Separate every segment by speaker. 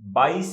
Speaker 1: 22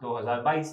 Speaker 1: 2022।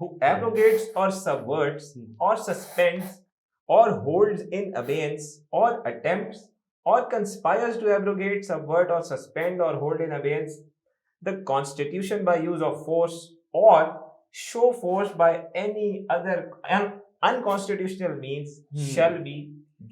Speaker 1: who abrogates or subverts or suspends or holds in abeyance or attempts or conspires to abrogate, subvert or suspend or hold in abeyance the constitution by use of force or show force by any other unconstitutional means shall be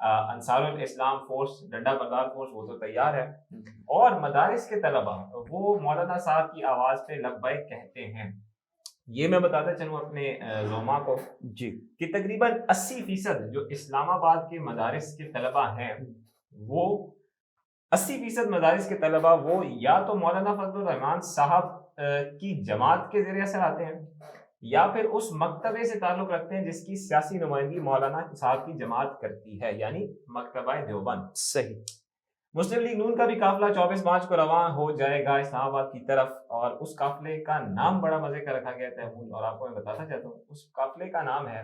Speaker 1: انصارul Islam force, ڈنڈا بردار force, وہ تو تیار ہے, اور مدارس کے طلبہ وہ مولانا صاحب کی آواز پہ لبیک کہتے ہیں. یہ میں بتاتا چلوں اپنے زوما کو
Speaker 2: جی
Speaker 1: کہ تقریباً 80% جو اسلام آباد کے مدارس کے طلبہ ہیں, وہ 80% مدارس کے طلبہ وہ یا تو مولانا فضل الرحمان صاحب کی جماعت کے زیر اثر آتے ہیں, یا پھر اس مکتبے سے تعلق رکھتے ہیں جس کی سیاسی نمائندگی مولانا صاحب کی جماعت کرتی ہے, یعنی مکتبہ دیوبند.
Speaker 2: صحیح.
Speaker 1: مسلم لیگ نون کا بھی قافلہ 24 مارچ کو رواں ہو جائے گا اسلام آباد کی طرف, اور اس قافلے کا نام بڑا مزے کا رکھا گیا ہے, اور آپ کو میں بتاتا چاہتا ہوں اس قافلے کا نام ہے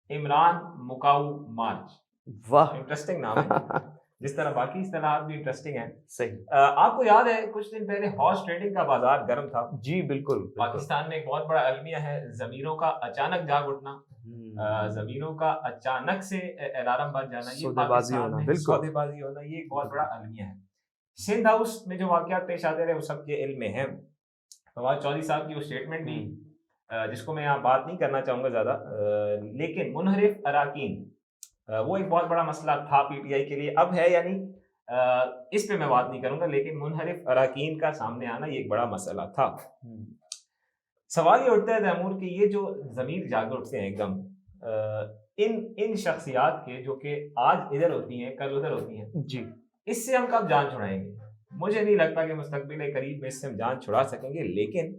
Speaker 1: عمران مکاؤ مارچ.
Speaker 2: واہ,
Speaker 1: انٹرسٹنگ نام ہے, جس طرح باقی اصطلاحات بھی انٹرسٹنگ ہیں.
Speaker 2: صحیح.
Speaker 1: آپ کو یاد ہے کچھ دن پہلے ہارس ٹریڈنگ کا بازار گرم تھا.
Speaker 2: جی بالکل.
Speaker 1: پاکستان میں ایک بہت بڑا المیہ ہے ضمیروں کا اچانک جاگ اٹھنا, ضمیروں کا اچانک سے الارم بج جانا, یہ پاکستان میں سودے بازی ہونا, یہ ایک بہت بڑا المیہ ہے. سندھ ہاؤس میں جو واقعات پیش آتے رہے وہ سب کے علم میں ہیں. فواد چودھری صاحب کی وہ اسٹیٹمنٹ بھی, جس کو میں یہاں بات نہیں کرنا چاہوں گا زیادہ, لیکن منحرف اراکین وہ ایک بہت بڑا مسئلہ تھا پی ٹی آئی کے لیے, اب ہے یعنی اس پہ میں بات نہیں کروں گا, لیکن منحرف اراکین کا سامنے آنا یہ ایک بڑا مسئلہ تھا. سوال یہ اٹھتا ہے تیمور کہ یہ جو ضمیر جاگ اٹھتے ہیں ایک دم ان شخصیات کے, جو کہ آج ادھر ہوتی ہیں کل ادھر ہوتی ہیں,
Speaker 2: جی
Speaker 1: اس سے ہم کب جان چھڑائیں گے؟ مجھے نہیں لگتا کہ مستقبل قریب میں اس سے ہم جان چھڑا سکیں گے, لیکن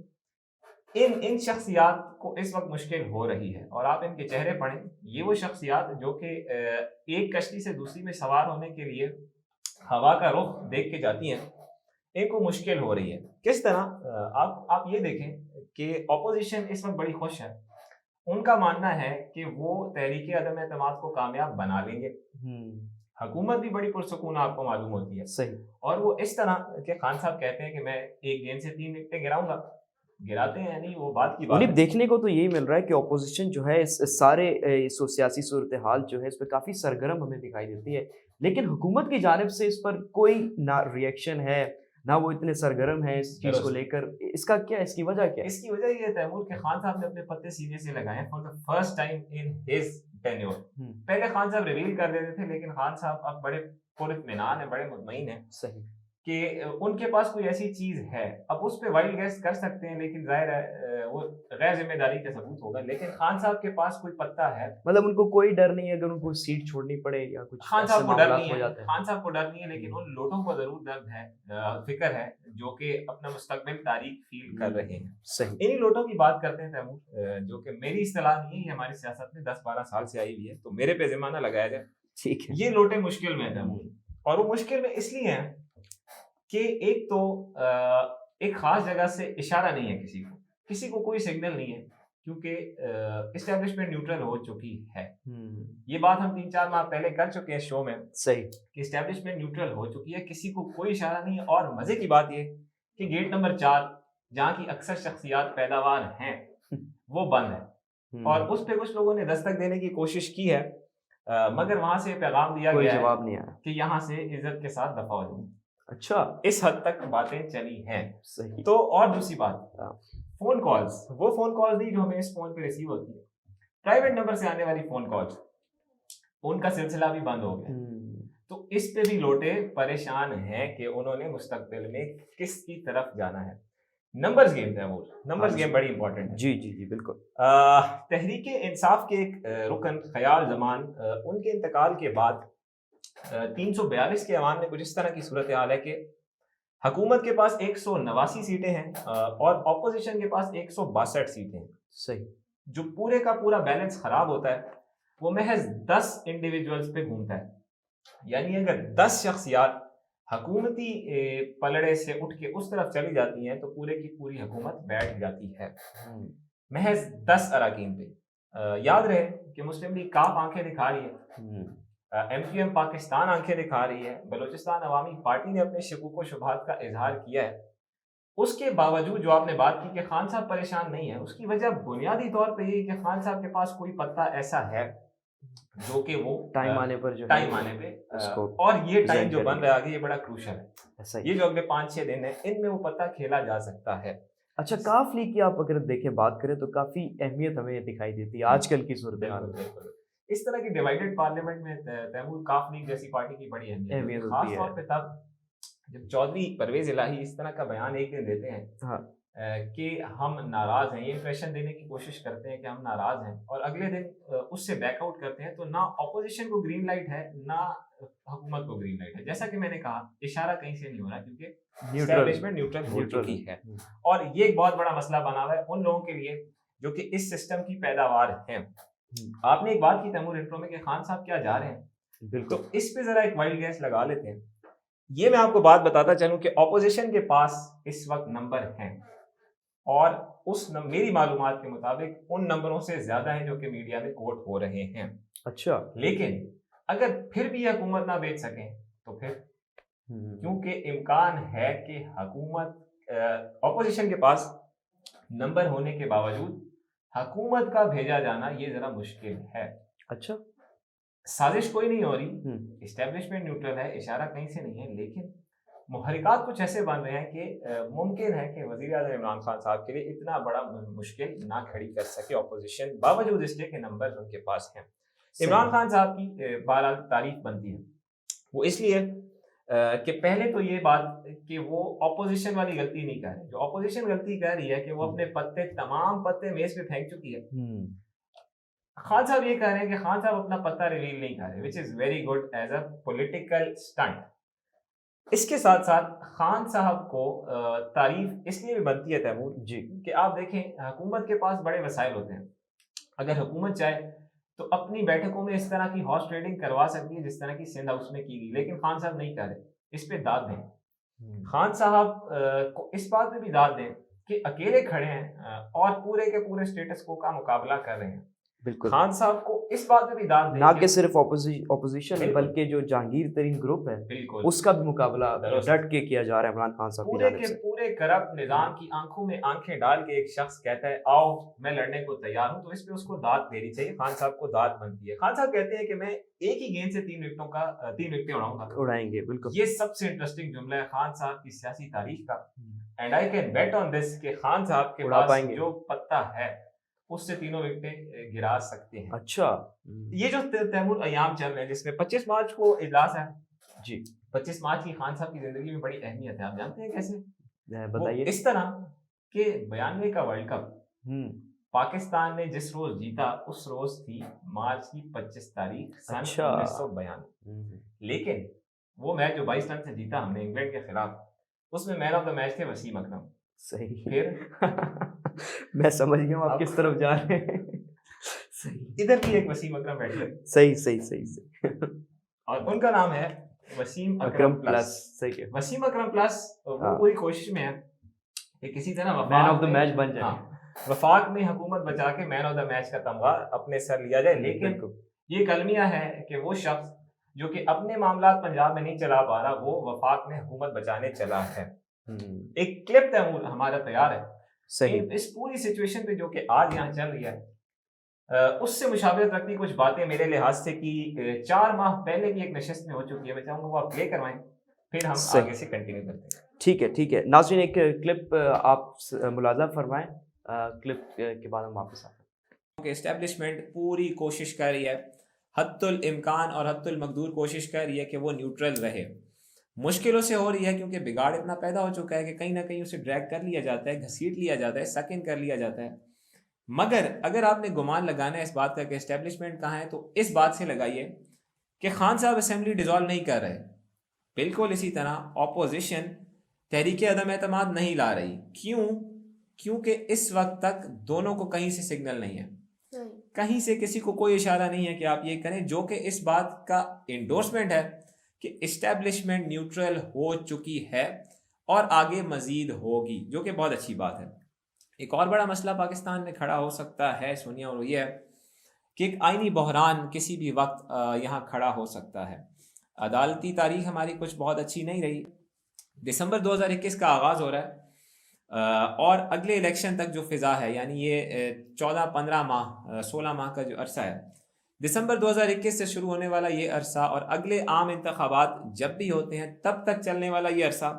Speaker 1: ان شخصیات کو اس وقت مشکل ہو رہی ہے, اور آپ ان کے چہرے پڑھیں, یہ وہ شخصیات جو کہ ایک کشتی سے دوسری میں سوار ہونے کے لیے ہوا کا رخ دیکھ کے جاتی ہیں, ان کو مشکل ہو رہی ہے. کس طرح؟ آپ یہ دیکھیں کہ اپوزیشن اس وقت بڑی خوش ہے, ان کا ماننا ہے کہ وہ تحریک عدم اعتماد کو کامیاب بنا لیں گے. حکومت بھی بڑی پرسکون آپ کو معلوم ہوتی ہے.
Speaker 2: صحیح.
Speaker 1: اور وہ اس طرح کہ خان صاحب کہتے ہیں کہ میں ایک گیند سے 3 وکٹیں گراؤں گا, گراتے ہیں, یعنی وہ بات کی بات ہے.
Speaker 2: دیکھنے کو تو یہی مل رہا ہے کہ اپوزیشن جو ہے اس سارے سیاسی صورتحال جو ہے اس پہ کافی سرگرم ہمیں دکھائی دیتی ہے, لیکن حکومت کی جانب سے اس پر کوئی نہ ریئیکشن ہے, نہ وہ اتنے سرگرم ہیں اس چیز کو لے کر. اس کا کیا, اس کی وجہ کیا ہے؟
Speaker 1: اس کی وجہ یہ ہے تیمور کہ خان صاحب نے اپنے پتے سینے سے لگائے for the first time in his tenure. پہلے خان صاحب ریویل کر دیتے تھے, لیکن خان صاحب اب بڑے پراطمینان ہیں, بڑے مطمئن ہیں.
Speaker 2: صحیح.
Speaker 1: کہ ان کے پاس کوئی ایسی چیز ہے, اب اس پہ وائلڈ گیس کر سکتے ہیں, لیکن ظاہر ہے وہ غیر ذمہ داری کا ثبوت ہوگا. لیکن خان صاحب کے پاس کوئی پتہ ہے,
Speaker 2: مطلب ان کو کوئی ڈر نہیں ہے اگر ان کو سیٹ چھوڑنی پڑے یا کچھ.
Speaker 1: خان صاحب کو ڈر نہیں ہے, خان صاحب کو ڈر نہیں ہے, لیکن ان لوگوں کو ضرور درد ہے, فکر ہے, جو کہ اپنا مستقبل تاریخ فیل کر رہے ہیں.
Speaker 2: صحیح.
Speaker 1: انہی لوٹوں کی بات کرتے ہیں تیمور, جو کہ میری اصطلاح نہیں ہے, یہ ہماری سیاست میں 10-12 سال سے آئی ہوئی ہے, تو میرے پہ ذمہ نہ لگایا جائے.
Speaker 2: ٹھیک ہے.
Speaker 1: یہ لوٹے مشکل میں ہیں تیمور, اور وہ مشکل میں اس لیے ہیں کہ ایک تو ایک خاص جگہ سے اشارہ نہیں ہے کسی کو کوئی سگنل نہیں ہے, کیونکہ اسٹیبلشمنٹ نیوٹرل ہو چکی ہے. یہ بات ہم 3-4 ماہ پہلے کر چکے ہیں شو میں.
Speaker 2: صحیح.
Speaker 1: کہ اسٹیبلشمنٹ نیوٹرل ہو چکی ہے, کسی کو کوئی اشارہ نہیں ہے. اور مزے کی بات یہ کہ گیٹ نمبر 4 جہاں کی اکثر شخصیات پیداوار ہیں وہ بند ہے, اور اس پہ کچھ لوگوں نے دستک دینے کی کوشش کی ہے, مگر وہاں سے پیغام دیا گیا
Speaker 2: جواب نہیں آیا
Speaker 1: کہ یہاں سے عزت کے ساتھ دفع ہو جائیں.
Speaker 2: اچھا,
Speaker 1: اس حد تک باتیں چلی ہیں.
Speaker 2: صحیح.
Speaker 1: تو اور دوسری بات, فون کالز, وہ فون کالز نہیں جو ہمیں اس فون پہ ریسیو ہوتی ہے, پرائیویٹ نمبر سے آنے والی فون کالز, ان کا سلسلہ بھی بند ہو گیا. تو اس پہ بھی لوٹے پریشان ہیں کہ انہوں نے مستقبل میں کس کی طرف جانا ہے. نمبرز گیم ہے, وہ نمبرز گیم بڑی امپورٹنٹ ہے.
Speaker 2: جی جی جی بالکل.
Speaker 1: تحریک انصاف کے ایک رکن خیال زمان, ان کے انتقال کے بعد 342 کے ایوان میں کچھ اس طرح کی صورتحال ہے کہ حکومت کے پاس 189 سیٹیں ہیں, اور اپوزیشن کے پاس 162 سیٹیں ہیں.
Speaker 2: صحیح.
Speaker 1: جو پورے کا پورا بیلنس خراب ہوتا ہے وہ محض 10 انڈیویجولز پہ گھومتا ہے. یعنی اگر 10 شخصیات حکومتی پلڑے سے اٹھ کے اس طرف چلی جاتی ہیں تو پورے کی پوری حکومت بیٹھ جاتی ہے, محض 10 اراکین پہ. یاد رہے کہ مسلم لیگ کاف آنکھیں دکھا رہی ہے, ایم کیو ایم پاکستان آنکھیں دکھا رہی ہے, بلوچستان عوامی پارٹی نے اپنے شکوک و شبہات کا اظہار کیا ہے. اس کے باوجود جو آپ نے بات کی کہ خان صاحب پریشان نہیں ہے, اس کی وجہ بنیادی طور پہ یہ کہ خان صاحب کے پاس کوئی پتہ ایسا ہے جو کہ وہ
Speaker 2: ٹائم آنے پر
Speaker 1: اور یہ ٹائم جو بن رہا ہے یہ بڑا کروشل ہے. یہ جو اگلے 5-6 دن ہیں ان میں وہ پتہ کھیلا جا سکتا ہے.
Speaker 2: اچھا, کاف لیگ کی آپ اگر دیکھیں بات کریں تو کافی اہمیت ہمیں دکھائی دیتی ہے آج کل کی صورتحال میں.
Speaker 1: اس طرح کی ڈیوائیڈڈ پارلیمنٹ میں تیمور کاف لیگ جیسی پارٹی کی بڑی اہمیت ہے، خاص طور پہ تب جب چودھری پرویز الہی اس طرح کا بیان ایک دن دیتے ہیں کہ ہم ناراض ہیں، یہ امپریشن دینے کی کوشش کرتے ہیں کہ ہم ناراض ہیں، اور اگلے دن اس سے بیک آؤٹ کرتے ہیں، تو نہ اپوزیشن کو گرین لائٹ ہے نہ حکومت کو گرین لائٹ ہے. جیسا کہ میں نے کہا اشارہ کہیں سے نہیں ہو رہا کیونکہ اسٹیبلشمنٹ نیوٹرل ہو چکی ہے. اور یہ ایک بہت بڑا مسئلہ بنا ہوا ہے ان لوگوں کے لیے جو کہ اس سسٹم کی پیداوار ہیں. آپ نے ایک بات کی تیمور انٹرو میں کہ خان صاحب کیا جا رہے ہیں، تو اس پہ ذرا ایک وائلڈ گیس لگا لیتے ہیں. یہ میں آپ کو بات بتاتا چلوں کہ اپوزیشن کے پاس اس وقت نمبر ہیں، اور میری معلومات کے مطابق ان نمبروں سے زیادہ ہیں جو کہ میڈیا میں کوٹ ہو رہے ہیں. اچھا، لیکن اگر پھر بھی حکومت نہ بیچ سکیں تو پھر کیونکہ امکان ہے کہ حکومت اپوزیشن کے پاس نمبر ہونے کے باوجود حکومت کا بھیجا جانا یہ ذرا مشکل ہے. اچھا، سازش کوئی نہیں ہو رہی، اسٹیبلشمنٹ نیوٹرل ہے، اشارہ کہیں سے نہیں ہے، لیکن محرکات کچھ ایسے بن رہے ہیں کہ ممکن ہے کہ وزیر اعظم عمران خان صاحب کے لیے اتنا بڑا مشکل نہ کھڑی کر سکے اپوزیشن، باوجود اس کے نمبر ان کے پاس ہیں. عمران خان صاحب کی بہرحال تعریف بنتی ہے، وہ اس لیے کہ پہلے تو یہ بات کہ وہ اپوزیشن والی غلطی نہیں کر رہے. جو اپوزیشن غلطی کر رہی ہے کہ وہ اپنے تمام پتے میز پہ پھینک چکی ہے. خان صاحب یہ کہہ رہے ہیں کہ خان صاحب اپنا پتہ ریویل نہیں کر رہے، which is very good as a political stunt. اس کے ساتھ ساتھ خان صاحب کو تعریف اس لیے بھی بنتی ہے تیمور جی کہ آپ دیکھیں حکومت کے پاس بڑے وسائل ہوتے ہیں. اگر حکومت چاہے تو اپنی بیٹھکوں میں اس طرح کی ہارس ٹریڈنگ کروا سکتی ہے جس طرح کی سندھ ہاؤس میں کی گئی، لیکن خان صاحب نہیں کر رہے. اس پہ داد دیں، خان صاحب کو اس بات پہ بھی داد دیں کہ اکیلے کھڑے ہیں اور پورے کے پورے اسٹیٹس کو کا مقابلہ کر رہے ہیں. بالکل، خان صاحب کو اس بات پہ بھی داد دیں نہ کہ صرف اپوزیشن بلکہ جو جہانگیر ترین گروپ ہے بالکل اس کا بھی مقابلہ ڈٹ کے کیا جا رہا ہے عمران خان صاحب پورے کے پورے کرپٹ نظام کی آنکھوں میں آنکھیں ڈال کے ایک شخص کہتا ہے آؤ میں لڑنے کو تیار ہوں، تو اس پہ اس کو داد دینی چاہیے. خان صاحب کو داد بنتی ہے. خان صاحب کہتے ہیں کہ میں ایک ہی گیند سے 3 وکٹیں اڑائیں گے. بالکل، یہ سب سے انٹرسٹنگ جملہ ہے خان صاحب کی سیاسی تاریخ کا، اینڈ آئی کین بیٹ آن دس کہ خان صاحب کے پاس جو پتہ ہے اس سے 3 وکٹیں گرا سکتے ہیں. اچھا، یہ جو تیمور ایام چل رہے ہیں جس میں 25 مارچ کو اجلاس ہے جی، 25 مارچ کی خان صاحب کی زندگی میں بڑی اہمیت ہے. آپ جانتے ہیں کیسے؟ بتائیے. اس طرح کہ 92 کا ورلڈ کپ پاکستان نے جس روز جیتا اس روز تھی مارچ کی 25 تاریخ سن 1992، لیکن وہ میچ جو 22 رن سے جیتا ہم نے انگلینڈ کے خلاف، اس میں مین آف دا میچ تھے وسیم اکرم. صحیح، پھر میں سمجھ گیا ہوں آپ کس طرف جا رہے ہیں. ادھر بھی ایک وسیم اکرم بیٹھے. صحیح اور ان کا نام ہے وسیم اکرم پلس. صحیح ہے، وسیم اکرم پلس. وہ پوری کوشش میں ہے کہ کسی طرح مین آف دا میچ بن جائے، وفاق میں حکومت بچا کے مین آف دا میچ کا تمغہ اپنے سر لیا جائے. لیکن یہ کلمیہ ہے کہ وہ شخص جو کہ اپنے معاملات پنجاب میں نہیں چلا پا رہا وہ وفاق میں حکومت بچانے چلا ہے. ایک کلپ تیمور ہمارا تیار ہے صحیح اس پوری سچویشن پہ جو کہ آج یہاں چل رہی ہے، اس سے مشابہت رکھتی کچھ باتیں میرے لحاظ سے کہ 4 ماہ پہلے کی ایک نشست میں ہو چکی ہے. میں چاہوں گا وہ آپ پلے کروائیں پھر ہم آگے سے کنٹینیو کرتے ہیں. ٹھیک ہے ناظرین، ایک کلپ آپ ملاحظہ فرمائیں، کلپ کے بعد ہم واپس آتے ہیں. کہ اسٹیبلشمنٹ پوری کوشش کر رہی ہے، حد الامکان اور حد المقدور کوشش کر رہی ہے کہ وہ نیوٹرل رہے. مشکلوں سے ہو رہی ہے کیونکہ بگاڑ اتنا پیدا ہو چکا ہے کہ کہیں نہ کہیں اسے ڈریگ کر لیا جاتا ہے، گھسیٹ لیا جاتا ہے، سکن کر لیا جاتا ہے. مگر اگر آپ نے گمان لگانا ہے اس بات کا کہ اسٹیبلشمنٹ کہاں ہے تو اس بات سے لگائیے کہ خان صاحب اسمبلی ڈیزالو نہیں کر رہے. بالکل اسی طرح اپوزیشن تحریک عدم اعتماد نہیں لا رہی. کیونکہ اس وقت تک دونوں کو کہیں سے سگنل نہیں ہے، کہیں سے کسی کو کوئی اشارہ نہیں ہے کہ آپ یہ کریں، جو کہ اس بات کا انڈورسمنٹ ہے کہ اسٹیبلشمنٹ نیوٹرل ہو چکی ہے اور آگے مزید ہوگی، جو کہ بہت اچھی بات ہے. ایک اور بڑا مسئلہ پاکستان میں کھڑا ہو سکتا ہے سونیا، اور یہ ہے کہ ایک آئینی بحران کسی بھی وقت یہاں کھڑا ہو سکتا ہے. عدالتی تاریخ ہماری کچھ بہت اچھی نہیں رہی. دسمبر 2021 کا آغاز ہو رہا ہے اور اگلے الیکشن تک جو فضا ہے، یعنی یہ 14-15 ماہ 16 ماہ کا جو عرصہ ہے، دسمبر 2021 سے شروع ہونے والا یہ عرصہ اور اگلے عام انتخابات جب بھی ہوتے ہیں تب تک چلنے والا یہ عرصہ،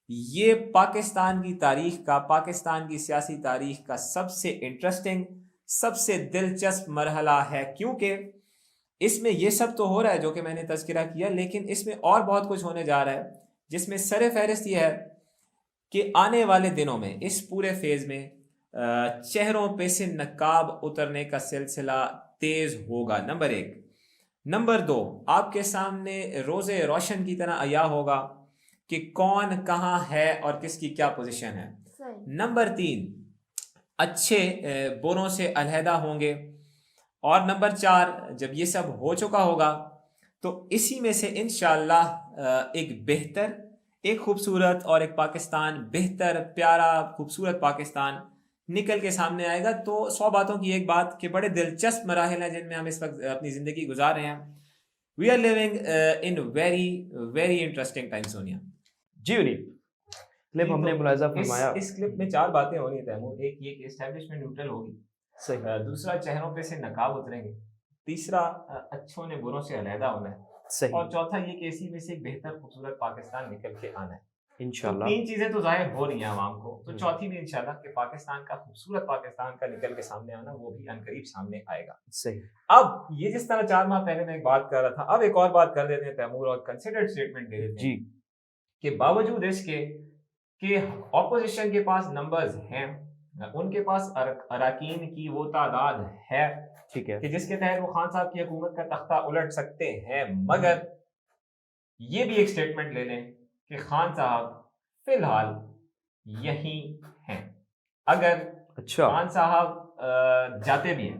Speaker 1: یہ پاکستان کی تاریخ کا، پاکستان کی سیاسی تاریخ کا سب سے انٹرسٹنگ، سب سے دلچسپ مرحلہ ہے. کیونکہ اس میں یہ سب تو ہو رہا ہے جو کہ میں نے تذکرہ کیا، لیکن اس میں اور بہت کچھ ہونے جا رہا ہے، جس میں سر فہرست یہ ہے کہ آنے والے دنوں میں اس پورے فیز میں چہروں پہ سے نقاب اترنے کا سلسلہ تیز ہوگا، نمبر 1۔ نمبر 2، آپ کے سامنے روز روشن کی طرح عیاں ہوگا کہ کون کہاں ہے اور کس کی کیا پوزیشن ہے۔ نمبر 3، اچھے بروں سے علیحدہ ہوں گے۔ اور نمبر 4، جب یہ سب ہو چکا ہوگا تو اسی میں سے انشاءاللہ ایک بہتر، ایک خوبصورت اور ایک پاکستان، بہتر، پیارا، خوبصورت پاکستان نکل کے سامنے آئے گا۔ تو 100 باتوں کی ایک بات کہ بڑے دلچسپ مراحل ہیں جن میں ہم اس وقت اپنی زندگی گزار رہے ہیں۔ We are living in very very interesting time, Sonia
Speaker 2: ji ونیب، کلپ ہم نے ملاحظہ فرمایا،
Speaker 1: اس کلپ میں 4 باتیں ہونی ہیں تیمور۔ ایک یہ کہ اسٹیبلشمنٹ نیوٹرل ہوگی،
Speaker 2: صحیح،
Speaker 1: دوسرا چہروں پہ سے نقاب اتریں گے، تیسرا اچھوں نے بروں سے علیحدہ ہونا ہے،
Speaker 2: صحیح،
Speaker 1: اور چوتھا یہ کہ اسی میں سے ایک بہتر خوبصورت پاکستان نکل کے آنا ہے۔
Speaker 2: انشاءاللہ۔
Speaker 1: 3 چیزیں تو ظاہر ہو رہی ہیں عوام کو، تو چوتھی بھی انشاءاللہ کہ پاکستان کا، خوبصورت پاکستان کا نکل کے سامنے آنا، وہ بھی عنقریب سامنے آئے گا۔
Speaker 2: صحیح۔
Speaker 1: اب یہ جس طرح 4 ماہ پہلے میں ایک بات کر رہا تھا، اب ایک اور بات کر دیتے ہیں تیمور، اور کنسیڈرڈ اسٹیٹمنٹ دے دیتے ہیں
Speaker 2: جی،
Speaker 1: کہ باوجود اس کے کہ اپوزیشن کے پاس نمبرز ہیں، ان کے پاس اراکین کی وہ تعداد ہے
Speaker 2: ٹھیک ہے،
Speaker 1: کہ جس کے تحت وہ خان صاحب کی حکومت کا تختہ الٹ سکتے ہیں، مگر یہ بھی ایک سٹیٹمنٹ لے لیں کہ خان صاحب فی الحال یہی ہیں۔ اگر
Speaker 2: اچھا،
Speaker 1: خان صاحب جاتے بھی ہیں،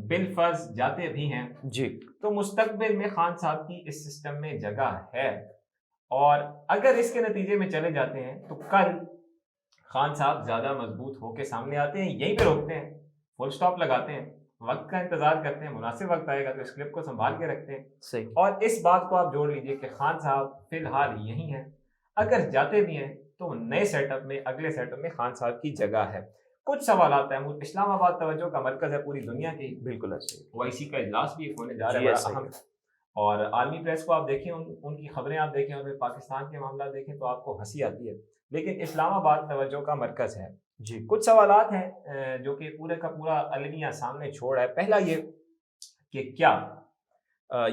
Speaker 1: بالفرض جاتے بھی ہیں،
Speaker 2: جی،
Speaker 1: تو مستقبل میں خان صاحب کی اس سسٹم میں جگہ ہے، اور اگر اس کے نتیجے میں چلے جاتے ہیں تو کل خان صاحب زیادہ مضبوط ہو کے سامنے آتے ہیں، یہیں پہ روکتے ہیں، فل سٹاپ لگاتے ہیں، وقت کا انتظار کرتے ہیں، مناسب وقت آئے گا تو اس کلپ کو سنبھال کے رکھتے ہیں۔
Speaker 2: صحیح،
Speaker 1: اور اس بات کو آپ جوڑ لیجئے کہ خان صاحب فی الحال یہی ہیں، اگر جاتے بھی ہیں تو نئے سیٹ اپ میں، اگلے سیٹ اپ میں خان صاحب کی جگہ ہے۔ کچھ سوالات ہیں، اسلام آباد توجہ کا مرکز ہے پوری دنیا کی،
Speaker 2: بالکل ایسے ہی،
Speaker 1: OIC کا اجلاس بھی ہونے جا رہا ہے
Speaker 2: جی
Speaker 1: بڑا
Speaker 2: ایسا ہی
Speaker 1: اہم، اور عالمی پریس کو آپ دیکھیں، ان کی خبریں آپ دیکھیں، اور پاکستان کے معاملات دیکھیں تو آپ کو ہنسی آتی ہے، لیکن اسلام آباد توجہ کا مرکز ہے۔
Speaker 2: جی،
Speaker 1: کچھ سوالات ہیں جو کہ پورے کا پورا المیہ سامنے چھوڑ ہے۔ پہلا یہ کہ کیا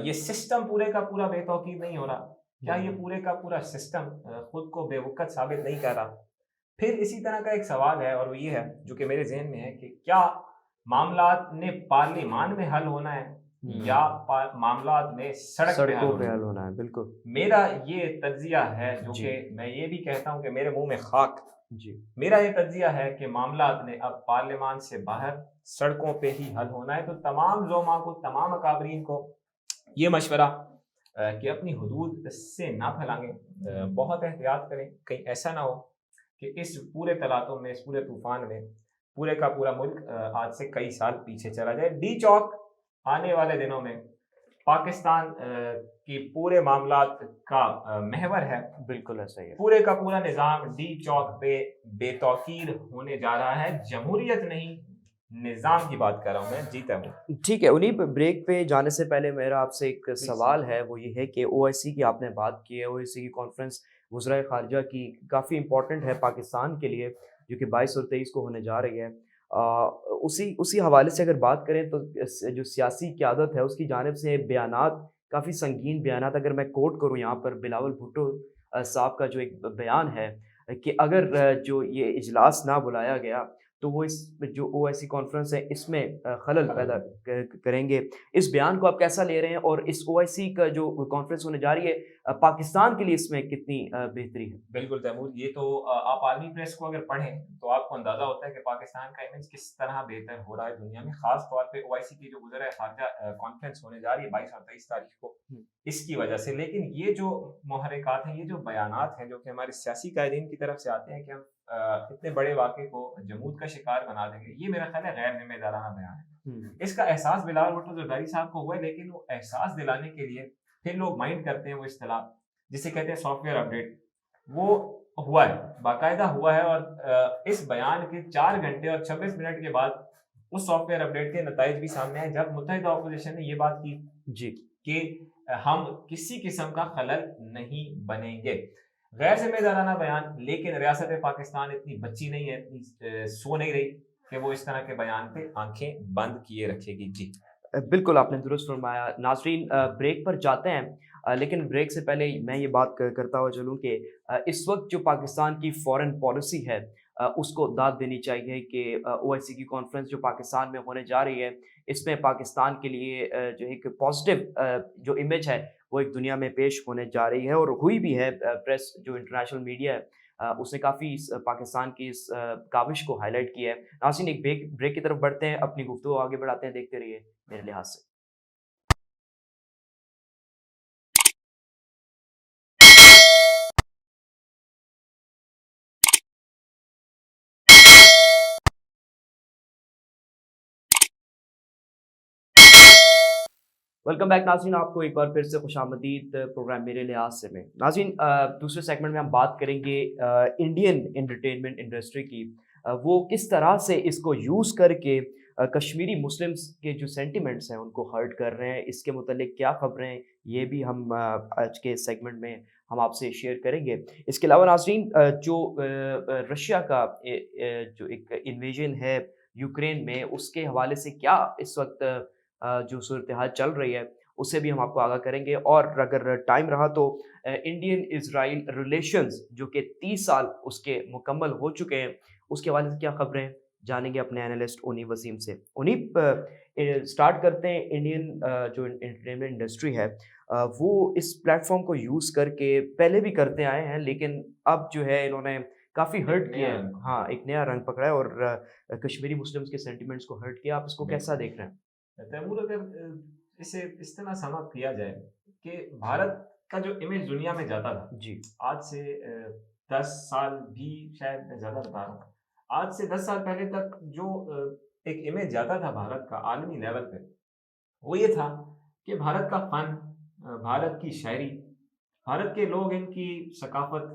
Speaker 1: یہ سسٹم پورے کا پورا بے توقیر نہیں ہو رہا؟ کیا یہ پورے کا پورا سسٹم خود کو بے وقت ثابت نہیں کر رہا؟ پھر اسی طرح کا ایک سوال ہے، اور وہ یہ ہے جو کہ میرے ذہن میں ہے کہ کیا معاملات نے پارلیمان میں حل ہونا ہے یا معاملات میں سڑکوں
Speaker 2: پہ حل ہونا ہے؟ بالکل،
Speaker 1: میرا یہ تجزیہ ہے، جو
Speaker 2: جی،
Speaker 1: کہ میں یہ بھی کہتا ہوں کہ میرے منہ میں خاک،
Speaker 2: جی،
Speaker 1: میرا یہ تجزیہ ہے کہ معاملات نے اب پارلیمان سے باہر سڑکوں پہ ہی حل ہونا ہے۔ تو تمام زعماء کو، تمام اکابرین کو یہ مشورہ کہ اپنی حدود سے نہ پھیلائیں، بہت احتیاط کریں، کہیں ایسا نہ ہو کہ اس پورے تلاطم میں، اس پورے طوفان میں پورے کا پورا ملک آج سے کئی سال پیچھے چلا جائے۔ ڈی چوک آنے والے دنوں میں پاکستان کی پورے معاملات کا محور ہے،
Speaker 2: بالکل ایسا ہی ہے،
Speaker 1: پورے کا پورا نظام ڈی چوک پہ بے توقیر ہونے جا رہا ہے، جمہوریت نہیں، نظام کی بات کر رہا ہوں میں۔ جیتا ہوں،
Speaker 2: ٹھیک ہے۔ انہیں بریک پہ جانے سے پہلے میرا آپ سے ایک سوال ہے، وہ یہ ہے کہ OIC کی آپ نے بات کی ہے، OIC کی کانفرنس وزرائے خارجہ کی کافی امپورٹنٹ ہے پاکستان کے لیے، جو کہ 22 اور 23 کو ہونے جا رہی ہے۔ اسی حوالے سے اگر بات کریں تو جو سیاسی قیادت ہے اس کی جانب سے بیانات، کافی سنگین بیانات، اگر میں کوٹ کروں یہاں پر بلاول بھٹو صاحب کا جو ایک بیان ہے کہ اگر جو یہ اجلاس نہ بلایا گیا تو وہ اس جو OIC کانفرنس ہے اس میں خلل پیدا کریں گے۔ اس بیان کو آپ کیسا لے رہے ہیں، اور اس OIC کا جو کانفرنس ہونے جا رہی ہے پاکستان کے لیے اس میں کتنی بہتری ہے؟
Speaker 1: بالکل تیمور، یہ تو آپ عالمی پریس کو اگر پڑھیں تو آپ کو اندازہ ہوتا ہے کہ پاکستان کا امیج کس طرح بہتر ہو رہا ہے دنیا میں، خاص طور پہ OIC کی جو وزرائے خارجہ کانفرنس ہونے جا رہی ہے 22 اور 23 تاریخ کو، اس کی وجہ سے۔ لیکن یہ جو محرکات ہیں، یہ جو بیانات ہیں جو کہ ہمارے سیاسی قائدین کی طرف سے آتے ہیں کہ ہم اتنے بڑے واقعے کو جمود کا شکار بنا دیں گے، یہ میرا خیال ہے غیر ذمہ دارانہ بیان ہے۔ اس کا احساس بلاول بھٹو زرداری صاحب کو ہوا ہے، لیکن وہ احساس دلانے کے لیے پھر لوگ مائنڈ کرتے ہیں وہ اصطلاح جسے کہتے ہیں سافٹ ویئر اپڈیٹ، وہ ہوا ہے، باقاعدہ ہوا ہے، اور اس بیان کے 4 گھنٹے اور 26 منٹ کے بعد اس سافٹ ویئر اپڈیٹ کے نتائج بھی سامنے آئے، جب متحدہ اپوزیشن نے یہ بات کی
Speaker 2: جی
Speaker 1: کہ ہم کسی قسم کا خلل نہیں بنیں گے۔ غیر ذمہ دارانہ بیان، لیکن ریاست پاکستان اتنی بچی نہیں ہے، اتنی سو نہیں رہی کہ وہ اس طرح کے بیان پہ آنکھیں بند کیے رکھے گی۔ جی
Speaker 2: بالکل آپ نے درست فرمایا ناظرین. بریک پر جاتے ہیں لیکن بریک سے پہلے میں یہ بات کرتا ہوا چلوں کہ اس وقت جو پاکستان کی فارن پالیسی ہے اس کو داد دینی چاہیے کہ او آئی سی کی کانفرنس جو پاکستان میں ہونے جا رہی ہے اس میں پاکستان کے لیے جو ایک پازیٹیو جو امیج ہے وہ ایک دنیا میں پیش ہونے جا رہی ہے اور ہوئی بھی ہے. پریس جو انٹرنیشنل میڈیا ہے اس نے کافی پاکستان کی اس کاوش کو ہائی لائٹ کیا ہے. ناظرین ایک بریک کی طرف بڑھتے ہیں, اپنی گفتگو آگے بڑھاتے ہیں, دیکھتے رہیے میرے لحاظ سے. ویلکم بیک ناظرین, آپ کو ایک بار پھر سے خوش آمدید پروگرام میرے لحاظ سے میں. ناظرین دوسرے سیگمنٹ میں ہم بات کریں گے انڈین انٹرٹینمنٹ انڈسٹری کی. وہ کس طرح سے اس کو یوز کر کے کشمیری مسلمس کے جو سینٹیمنٹس ہیں ان کو ہرٹ کر رہے ہیں, اس کے متعلق کیا خبریں ہیں یہ بھی ہم آج کے سیگمنٹ میں ہم آپ سے شیئر کریں گے. اس کے علاوہ ناظرین جو رشیا کا جو ایک انویژن ہے یوکرین میں اس کے حوالے سے کیا اس وقت جو صورتحال چل رہی ہے اس سے بھی ہم آپ کو آگاہ کریں گے. اور اگر ٹائم رہا تو انڈین اسرائیل ریلیشنز جو کہ 30 سال اس کے مکمل ہو چکے ہیں اس کے حوالے سے کیا خبریں ہیں جانیں گے اپنے اینالسٹ انیب وسیم سے. انیب اسٹارٹ کرتے ہیں. انڈین جو انٹرٹینمنٹ انڈسٹری ہے وہ اس پلیٹ فارم کو یوز کر کے پہلے بھی کرتے آئے ہیں لیکن اب جو ہے انہوں نے کافی ہرٹ کیا ہے. ہاں ایک نیا رنگ پکڑا ہے اور کشمیری مسلمس کے سینٹیمنٹس کو ہرٹ کیا. آپ اس کو کیسا دیکھ رہے ہیں؟
Speaker 1: تیمور اگر اسے اس طرح سم اپ کیا جائے کہ بھارت کا جو امیج دنیا میں جاتا تھا
Speaker 2: جی
Speaker 1: آج سے 10 سال بھی شاید میں زیادہ بتا رہا ہوں, آج سے 10 سال پہلے تک جو ایک امیج جاتا تھا بھارت کا عالمی لیول پہ وہ یہ تھا کہ بھارت کا فن, بھارت کی شاعری, بھارت کے لوگ, ان کی ثقافت,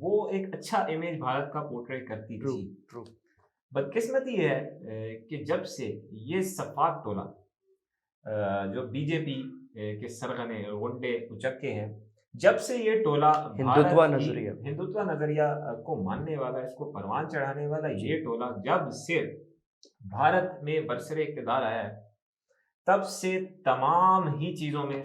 Speaker 1: وہ ایک اچھا امیج بھارت کا پورٹری کرتی تھی. بدقسمتی یہ ہے کہ جب سے یہ صفاق ٹولہ جو بی جے پی کے سرغنے غنڈے اچکے ہیں, جب سے یہ ٹولہ
Speaker 2: ہندوتوا
Speaker 1: نظریہ کو ماننے والا, اس کو پروان چڑھانے والا یہ ٹولہ جب سے بھارت میں برسر اقتدار آیا ہے تب سے تمام ہی چیزوں میں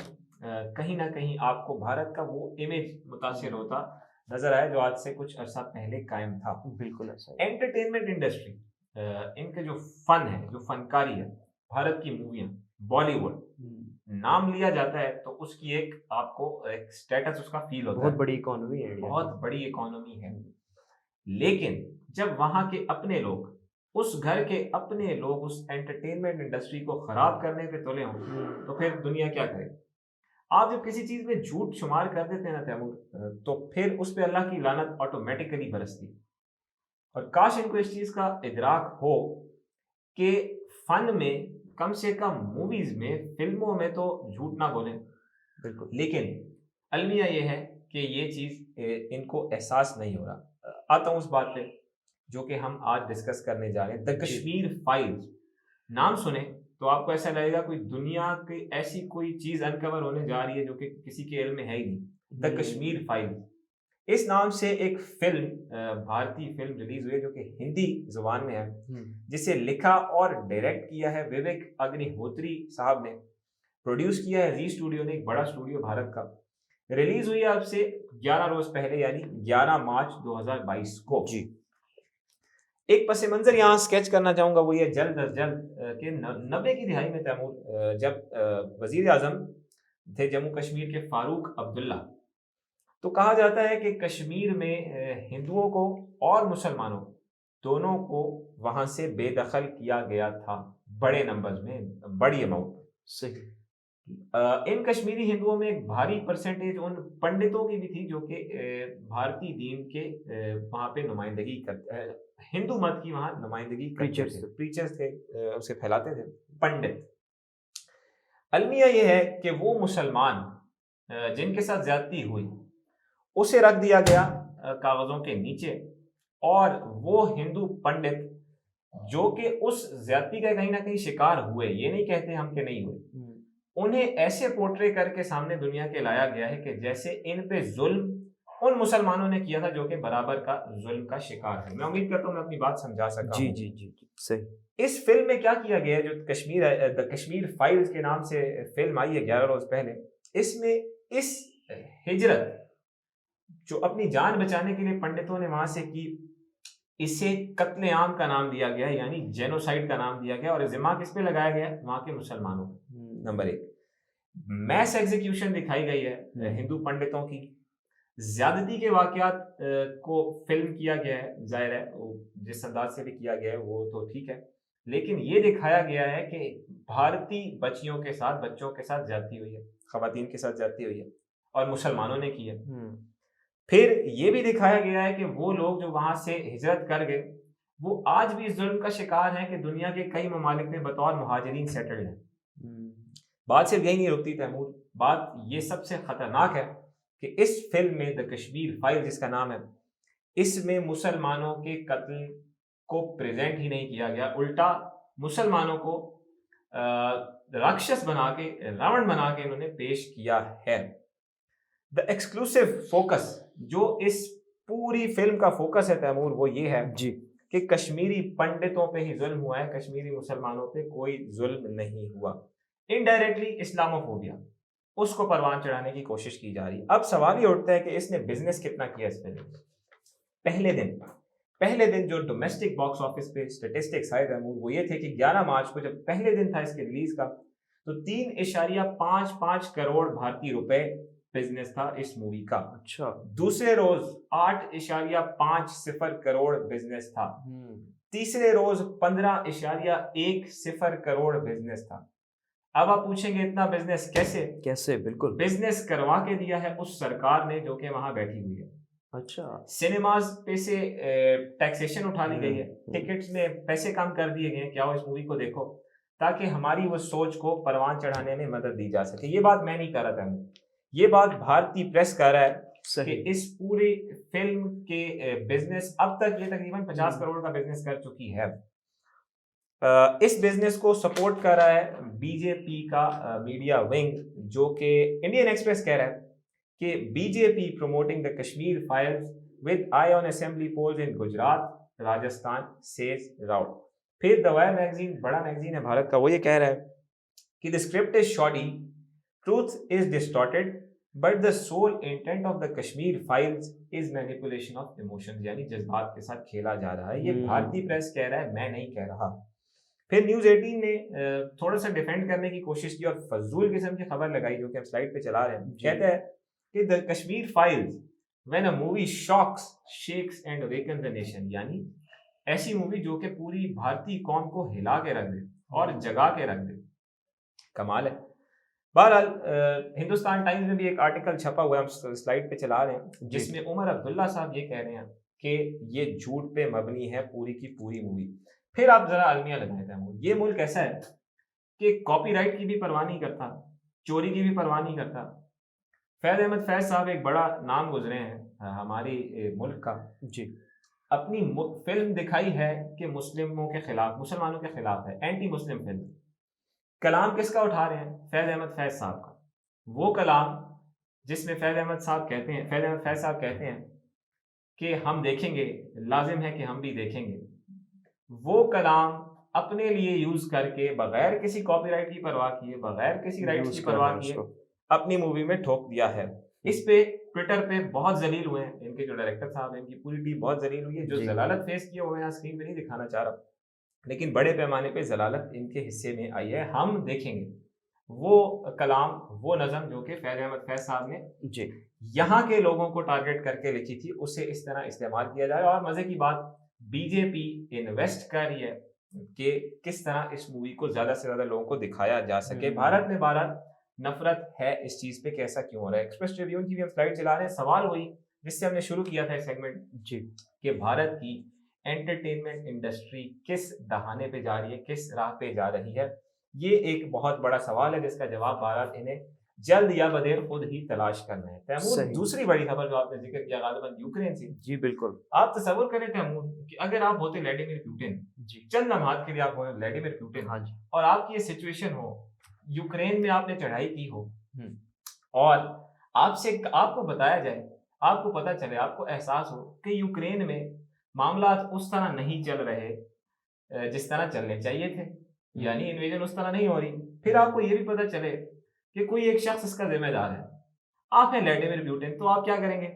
Speaker 1: کہیں نہ کہیں آپ کو بھارت کا وہ امیج متاثر ہوتا نظر آیا جو آج سے کچھ عرصہ پہلے قائم تھا.
Speaker 2: بالکل ایسا.
Speaker 1: انٹرٹینمنٹ انڈسٹری, ان کے جو فن ہے, جو فنکاری ہے, بھارت کی موویاں, بالی ووڈ نام لیا جاتا ہے تو اس کی ایک آپ کو ایک سٹیٹس اس کا فیل ہوتا ہے.
Speaker 2: بہت بڑی اکانومی ہے,
Speaker 1: بہت بڑی اکانومی ہے. لیکن جب وہاں کے اپنے لوگ, اس گھر کے اپنے لوگ اس انٹرٹینمنٹ انڈسٹری کو خراب کرنے پہ تلے ہوں تو پھر دنیا کیا کرے. آپ جب کسی چیز میں جھوٹ شمار کر دیتے ہیں نا تیمور, تو پھر اس پہ اللہ کی لعنت آٹومیٹیکلی برستی. اور کاش ان کو اس چیز کا ادراک ہو کہ فن میں کم سے کم موویز میں, فلموں میں تو جھوٹ نہ بولیں. بالکل. لیکن المیہ یہ ہے کہ یہ چیز ان کو احساس نہیں ہو رہا. آتا ہوں اس بات پہ جو کہ ہم آج ڈسکس کرنے جا رہے ہیں. دا کشمیر فائلز نام سنیں تو آپ کو ایسا لگے گا کوئی دنیا کی ایسی کوئی چیز انکور ہونے جا رہی ہے جو کہ کسی کے علم میں ہے ہی نہیں. دا کشمیر فائلز اس نام سے ایک فلم, بھارتی فلم ریلیز ہوئی ہے جو کہ ہندی زبان میں ہے, جسے لکھا اور ڈائریکٹ کیا ہے وویک اگنی ہوتری صاحب نے, پروڈیوس کیا ہے زی اسٹوڈیو نے, ایک بڑا اسٹوڈیو بھارت کا. ریلیز ہوئی ہے اب سے 11 روز پہلے یعنی 11 مارچ 2022 کو. جی ایک پس منظر یہاں سکیچ کرنا چاہوں گا, وہ یہ جلد از جلد کہ 90 کی دہائی میں تیمور جب وزیر اعظم تھے جموں کشمیر کے فاروق عبداللہ, تو کہا جاتا ہے کہ کشمیر میں ہندوؤں کو اور مسلمانوں دونوں کو وہاں سے بے دخل کیا گیا تھا بڑے نمبرز میں, بڑی اماؤنٹ. صحیح. ان کشمیری ہندوؤں میں ایک بھاری پرسنٹیج ان پنڈتوں کی بھی تھی جو کہ بھارتی دین کے وہاں پہ نمائندگی کرتے, ہندو مت کی وہاں نمائندگی کرتے تھے, پریچرز تھے, اسے پھیلاتے تھے, پنڈت. المیہ یہ ہے کہ وہ مسلمان جن کے ساتھ زیادتی ہوئی اسے رکھ دیا گیا کاغذوں کے نیچے, اور وہ ہندو پنڈت جو کہ اس زیادتی کا کہیں نہ کہیں شکار ہوئے, یہ نہیں کہتے ہم کہ نہیں ہوئے, انہیں ایسے پورٹری کر کے سامنے دنیا کے لایا گیا ہے کہ جیسے ان پہ ظلم ان مسلمانوں نے کیا تھا جو کہ برابر کا ظلم کا شکار ہے. میں امید کرتا ہوں میں اپنی بات سمجھا سکا
Speaker 2: جی
Speaker 1: ہوں.
Speaker 2: جی جی جی صحیح.
Speaker 1: اس فلم میں کیا کیا گیا ہے, جو کشمیر فائلز کے نام سے فلم آئی ہے 11 روز پہلے, اس میں اس ہجرت جو اپنی جان بچانے کے لیے پنڈتوں نے وہاں سے کی, اسے قتل عام کا نام دیا گیا, یعنی جینوسائیڈ کا نام دیا گیا, اور ذمہ کس پہ لگایا گیا؟ وہاں کے مسلمانوں پہ. نمبر 1, میس ایگزیکیوشن دکھائی گئی ہے ہندو پنڈتوں کی, زیادتی کے واقعات کو فلم کیا گیا ہے. ظاہر ہے جس انداز سے بھی کیا گیا ہے وہ تو ٹھیک ہے, لیکن یہ دکھایا گیا ہے کہ بھارتی بچیوں کے ساتھ, بچوں کے ساتھ زیادتی ہوئی ہے, خواتین کے ساتھ زیادتی ہوئی ہے, اور مسلمانوں نے کی ہے. پھر یہ بھی دکھایا گیا ہے کہ وہ لوگ جو وہاں سے ہجرت کر گئے وہ آج بھی اس ظلم کا شکار ہیں کہ دنیا کے کئی ممالک میں بطور مہاجرین سیٹلڈ ہیں. بات صرف یہی نہیں رکتی تیمور, بات یہ سب سے خطرناک ہے کہ اس فلم میں دا کشمیر فائل جس کا نام ہے, اس میں مسلمانوں کے قتل کو پریزنٹ ہی نہیں کیا گیا, الٹا مسلمانوں کو راکشس بنا کے, راون بنا کے انہوں نے پیش کیا ہے. دا ایکسکلوسیو فوکس جو اس پوری فلم کا فوکس ہے تیمور, وہ یہ ہے
Speaker 2: جی
Speaker 1: کہ کشمیری پنڈتوں پہ ہی ظلم ہوا ہے, کشمیری مسلمانوں پہ کوئی ظلم نہیں ہوا. انڈائریکٹلی اسلاموفوبیا, اس کو پروان چڑھانے کی کوشش کی جا رہی ہے. اب سوال یہ اٹھتا ہے کہ اس نے بزنس کتنا کیا اس فلم میں. پہلے دن جو ڈومیسٹک باکس آفس پہ اسٹیٹسٹکس آئے تھے وہ یہ تھے کہ 11 مارچ کو جب پہلے دن تھا اس کے ریلیز کا, تو 3.55 کروڑ بھارتی روپے بزنس تھا اس مووی کا.
Speaker 2: اچھا.
Speaker 1: دوسرے روز 8.50 کروڑ بزنس تھا. تیسرے روز 15.10 کروڑ بزنس تھا. اب آپ پوچھیں گے اتنا بزنس کیسے؟
Speaker 2: بالکل
Speaker 1: بزنس کروا کے دیا ہے اس سرکار نے جو کہ وہاں بیٹھی ہوئی ہے.
Speaker 2: اچھا.
Speaker 1: سینماز پہ سے ٹیکسیشن اٹھا لی گئی ہے, ٹکٹس میں پیسے کم کر دیے گئے ہیں کہ آؤ اس مووی کو دیکھو, تاکہ ہماری وہ سوچ کو پروان چڑھانے میں مدد دی جا سکے. یہ بات میں نہیں کر رہا تھا, یہ بات بھارتی پریس کر رہا ہے کہ اس پوری فلم کے بزنس اب تک یہ تقریباً 50 کروڑ کا بزنس کر چکی ہے. اس بزنس کو سپورٹ کر رہا ہے بی جے پی کا میڈیا ونگ, جو کہ انڈین ایکسپریس کہہ رہا ہے کہ B J P promoting the Kashmir files with eye on assembly polls in Gujarat Rajasthan says Rawat. پھر دا وائر میگزین, بڑا میگزین ہے بھارت کا, وہ یہ کہہ رہا ہے کہ the script is shoddy, truth is distorted, but the sole intent of the Kashmir files is manipulation of emotions, یعنی جذبات کے ساتھ کھیلا جا رہا ہے. یہ بھارتی پریس کہہ رہا ہے, میں نہیں کہہ رہا. پھر نیوز 18 نے تھوڑا سا ڈیفینڈ کرنے کی کوشش کی اور فضول قسم کی خبر لگائی جو کہ ہم سلائڈ پہ چلا رہے ہیں. کہتا ہے کہ the Kashmir files when a movie shocks, shakes and awakens the nation, یعنی ایسی مووی جو کہ پوری بھارتی قوم کو ہلا کے رکھ دے اور جگا کے رکھ دے. کمال ہے. بہرحال ہندوستان ٹائمز میں بھی ایک آرٹیکل چھپا ہوا ہے, ہم سلائڈ پہ چلا رہے ہیں, جس میں عمر عبداللہ صاحب یہ کہہ رہے ہیں کہ یہ جھوٹ پہ مبنی ہے پوری کی پوری مووی. پھر آپ ذرا المیہ لگائیں تھے, یہ ملک ایسا ہے کہ کاپی رائٹ کی بھی پرواہ نہیں کرتا, چوری کی بھی پرواہ نہیں کرتا. فیض احمد فیض صاحب ایک بڑا نام گزرے ہیں ہماری ملک کا,
Speaker 2: جی,
Speaker 1: اپنی فلم دکھائی ہے کہ مسلموں کے خلاف, مسلمانوں کے خلاف ہے, اینٹی مسلم فلم. کلام کس کا اٹھا رہے ہیں؟ فیض احمد فیض صاحب کا. وہ کلام جس میں فیض احمد فیض صاحب کہتے ہیں کہ ہم دیکھیں گے, لازم ہے کہ ہم بھی دیکھیں گے, وہ کلام اپنے لیے یوز کر کے بغیر کسی کاپی رائٹ کی پرواہ کیے, بغیر کسی رائٹس کی پرواہ کیے اپنی مووی میں ٹھوک دیا ہے. اس پہ ٹویٹر پہ بہت ذلیل ہوئے ہیں, ان کے جو ڈائریکٹر صاحب ہیں, ان کی پوری ٹیم بہت ذلیل ہوئی ہے. جو ضلالت فیس کیا وہ میں اسکرین پہ نہیں دکھانا چاہ رہا, لیکن بڑے پیمانے پہ ضلالت ان کے حصے میں آئی ہے. ہم دیکھیں گے وہ کلام, وہ نظم جو کہ فیض احمد فیض صاحب نے یہاں کے لوگوں کو ٹارگیٹ کر کے لکھی تھی, اسے اس طرح استعمال کیا جائے. اور مزے کی بات, بی جے پی انویسٹ کر رہی ہے کہ کس طرح اس مووی کو زیادہ سے زیادہ لوگوں کو دکھایا جا سکے. بھارت میں بہرحال نفرت ہے اس چیز پہ کہ ایسا کیوں ہو رہا ہے. ایکسپریس ٹریبیون کی بھی ہم سلائڈ چلا رہے ہیں. سوال وہی جس سے ہم نے شروع کیا تھا سیگمنٹ, کہ بھارت کی انٹرٹینمنٹ انڈسٹری کس دہانے پہ جا رہی ہے, کس راہ پہ جا رہی ہے. یہ ایک بہت بڑا سوال ہے جس کا جواب بھارت انہیں جلد یا بدیر خود ہی تلاش کرنا ہے. تیمور, دوسری بڑی خبر جو آپ نے ذکر کیا غالباً یوکرین سے.
Speaker 2: جی بالکل.
Speaker 1: آپ تصور کریں تیمور کہ اگر آپ ہوتے ولیڈیمیر پوٹن, چند لمحات کے لیے آپ ہوتے ولیڈیمیر پوٹن, اور آپ کی یہ سچویشن ہو, یوکرین میں آپ نے چڑھائی کی ہو, اور آپ کو بتایا جائے, آپ کو پتہ چلے, آپ کو احساس ہو کہ یوکرین میں معاملات اس طرح نہیں چل رہے جس طرح چلنے چاہیے تھے, یعنی انویژن اس طرح نہیں ہو رہی, پھر آپ کو یہ بھی پتہ چلے کہ کوئی ایک شخص اس کا ذمہ دار ہے, آپ ہیں ولیڈیمیر پوٹن, تو آپ کیا کریں گے؟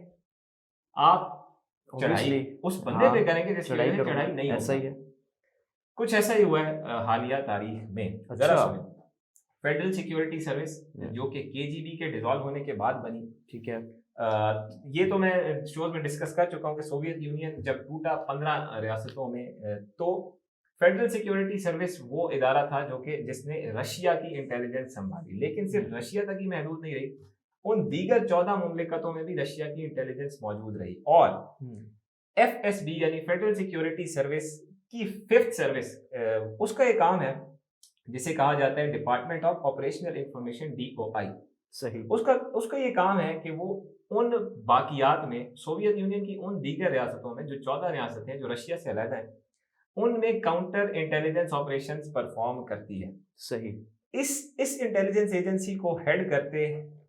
Speaker 1: آپ چڑھائی اس بندے پہ کریں گے جس کی وجہ سے چڑھائی نہیں
Speaker 2: ایسا ہی
Speaker 1: ہوگی.
Speaker 2: ہے.
Speaker 1: کچھ ایسا ہی ہوا ہے حالیہ تاریخ میں. ذرا سنیں, فیڈرل سیکیورٹی سروس جو کہ KGB کے ڈیزالو ہونے کے بعد بنی,
Speaker 2: ٹھیک ہے,
Speaker 1: یہ تو میں شوز میں ڈسکس کر چکا ہوں کہ سوویت یونین جب ٹوٹا 15 ریاستوں میں, تو فیڈرل سیکیورٹی سروس وہ ادارہ تھا جو کہ جس نے رشیا کی انٹیلیجنس سنبھالی, لیکن صرف رشیا تک ہی محدود نہیں رہی, ان دیگر 14 مملکتوں میں بھی رشیا کی انٹیلیجنس موجود رہی. اور FSB یعنی فیڈرل سیکیورٹی سروس کی 5th سروس, اس کا یہ کام ہے جسے کہا جاتا ہے department of operational information, DOI.
Speaker 2: صحیح.
Speaker 1: اس کا یہ کام ہے کہ وہ ان باقیات میں, سوویت یونین کی ان دیگر ریاستوں میں, جو 14 ریاستیں ہیں جو رشیا سے علیحدہ ہیں, ان میں کاؤنٹر انٹیلیجنس آپریشنز پرفارم کرتی ہے.
Speaker 2: صحیح.
Speaker 1: اس انٹیلیجنس ایجنسی کو ہیڈ کرتے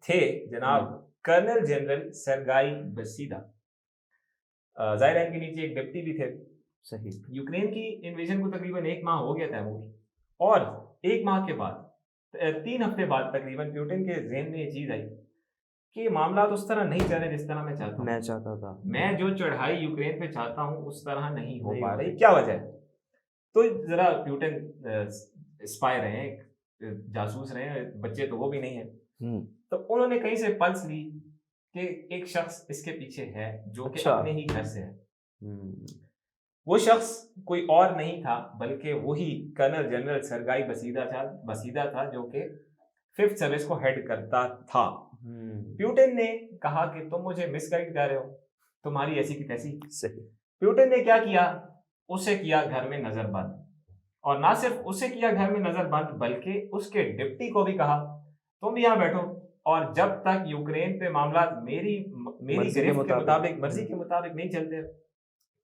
Speaker 1: تھے جناب کرنل جنرل سرگائی بسیدا, ظاہر ہے کے نیچے ایک ڈپٹی بھی تھے.
Speaker 2: صحیح.
Speaker 1: یوکرین کی انویژن کو تقریباً 1 ماہ ہو گیا تیمور, اور 1 ماہ کے بعد 3 ہفتے بعد تقریباً پیوٹن کے ذہن میں یہ چیز آئی کہ یہ معاملات اس طرح نہیں چل رہے جس طرح میں چاہتا تھا. میں جو چڑھائی یوکرین پہ چاہتا ہوں اس طرح نہیں ہو پا رہی, کیا وجہ ہے؟ تو ذرا پیوٹن اسپائی رہے ہیں, جاسوس رہے ہیں, بچے تو وہ بھی نہیں ہیں, تو انہوں نے کہیں سے پلس لی کہ ایک شخص اس کے پیچھے ہے جو کہ اپنے ہی گھر سے ہے. وہ شخص کوئی اور نہیں تھا بلکہ وہی کرنل جنرل سرگائی بسیدا تھا جو کہ 5th سروس کو ہیڈ کرتا تھا. پیوٹن نے کہا کہ تم مجھے مس گائیڈ کر رہے ہو, تمہاری ایسی کی تیسی. پیوٹن نے کیا کیا, اسے کیا گھر میں نظر بند, اور نہ صرف اسے کیا گھر میں نظر بند بلکہ اس کے ڈپٹی کو بھی کہا تم بھی یہاں بیٹھو, اور جب تک یوکرین پہ معاملات میری گرفت کے مطابق, مرضی کے مطابق نہیں چلتے,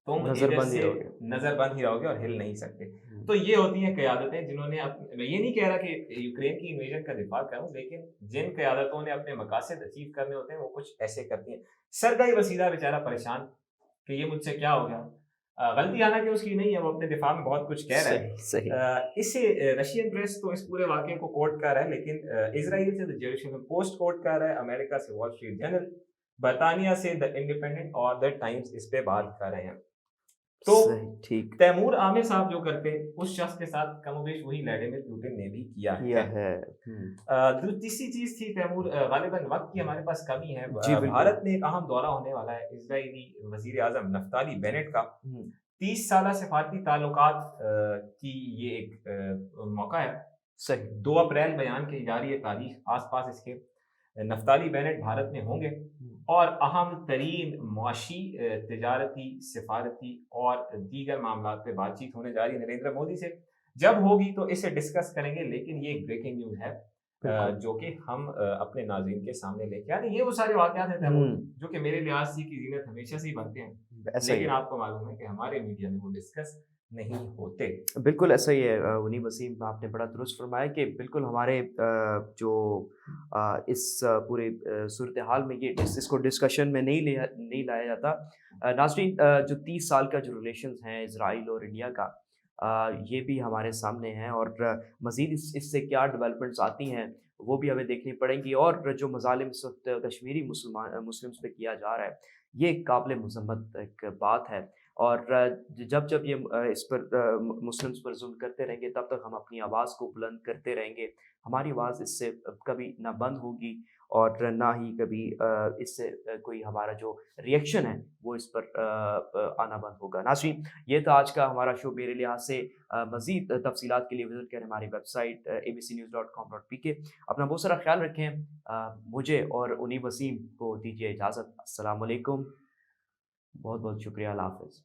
Speaker 1: تم نظر بند ہی رہو گے اور ہل نہیں سکتے. تو یہ ہوتی ہیں قیادتیں جنہوں نے, میں یہ نہیں کہہ رہا کہ یوکرین کی انویژن کا دفاع کروں, لیکن جن قیادتوں نے اپنے مقاصد اچیو کرنے ہوتے ہیں وہ کچھ ایسے کرتی ہیں. سرگائی بسیدا بیچارہ پریشان کہ یہ مجھ سے کیا ہو گیا, غلطی حالانکہ اس کی نہیں ہے, وہ اپنے دفاع میں بہت کچھ کہہ رہا ہے. اسے رشین پریس تو اس پورے واقعے کو کوٹ کر رہا ہے, لیکن اسرائیل سے جیروسلم پوسٹ کوٹ کر رہا ہے, امریکہ سے وال اسٹریٹ جرنل, برطانیہ سے دا انڈیپینڈنٹ اور دا ٹائمز اس پہ بات کر رہے ہیں. تو تیمور عامر صاحب جو کرتے اس شخص کے ساتھ کم و بیش وہی ولیڈیمیر پوٹن نے بھی کیا ہے. تیسری چیز تھی تیمور, غالباً وقت کی ہمارے پاس کمی ہے, بھارت میں ایک اہم دورہ ہونے والا ہے اسرائیلی وزیر اعظم نفتالی بینٹ کا. 30 سالہ سفارتی تعلقات کی یہ ایک موقع ہے. 2 اپریل بیان کی جا رہی ہے تاریخ, آس پاس اس کے نفتالی بینٹ بھارت میں ہوں گے, اور اہم ترین معاشی, تجارتی, سفارتی اور دیگر معاملات پہ بات چیت ہونے جا رہی ہے نریندر مودی سے. جب ہوگی تو اسے ڈسکس کریں گے, لیکن یہ ایک بریکنگ نیوز ہے جو کہ ہم اپنے ناظرین کے سامنے لے کے آ رہے ہیں. یہ وہ سارے واقعات ہیں جو کہ میرے لحاظ سے کی زینت ہمیشہ سے ہی بنتے ہیں, لیکن آپ کو معلوم ہے کہ ہمارے میڈیا میں وہ ڈسکس نہیں ہوتے.
Speaker 2: بالکل ایسا ہی ہے ونی وسیم, آپ نے بڑا درست فرمایا کہ بالکل ہمارے جو اس پورے صورتحال میں یہ اس کو ڈسکشن میں نہیں لایا جاتا. ناظرین, جو 30 سال کا جو ریلیشنز ہیں اسرائیل اور انڈیا کا, یہ بھی ہمارے سامنے ہیں, اور مزید اس سے کیا ڈیولپمنٹس آتی ہیں وہ بھی ہمیں دیکھنی پڑیں گی. اور جو مظالم اس وقت کشمیری مسلمس پہ کیا جا رہا ہے, یہ ایک قابل مذمت ایک بات ہے, اور جب یہ اس پر مسلمس پر ظلم کرتے رہیں گے تب تک ہم اپنی آواز کو بلند کرتے رہیں گے. ہماری آواز اس سے کبھی نہ بند ہوگی اور نہ ہی کبھی اس سے کوئی ہمارا جو ریئیکشن ہے وہ اس پر آنا بند ہوگا. ناظرین, یہ تھا آج کا ہمارا شو. میرے لحاظ سے مزید تفصیلات کے لیے وزٹ کریں ہماری ویب سائٹ abcnews.com.pk. اپنا بہت سارا خیال رکھیں. مجھے اور ونی وسیم کو دیجیے اجازت. السلام علیکم, بہت بہت شکریہ, اللہ حافظ.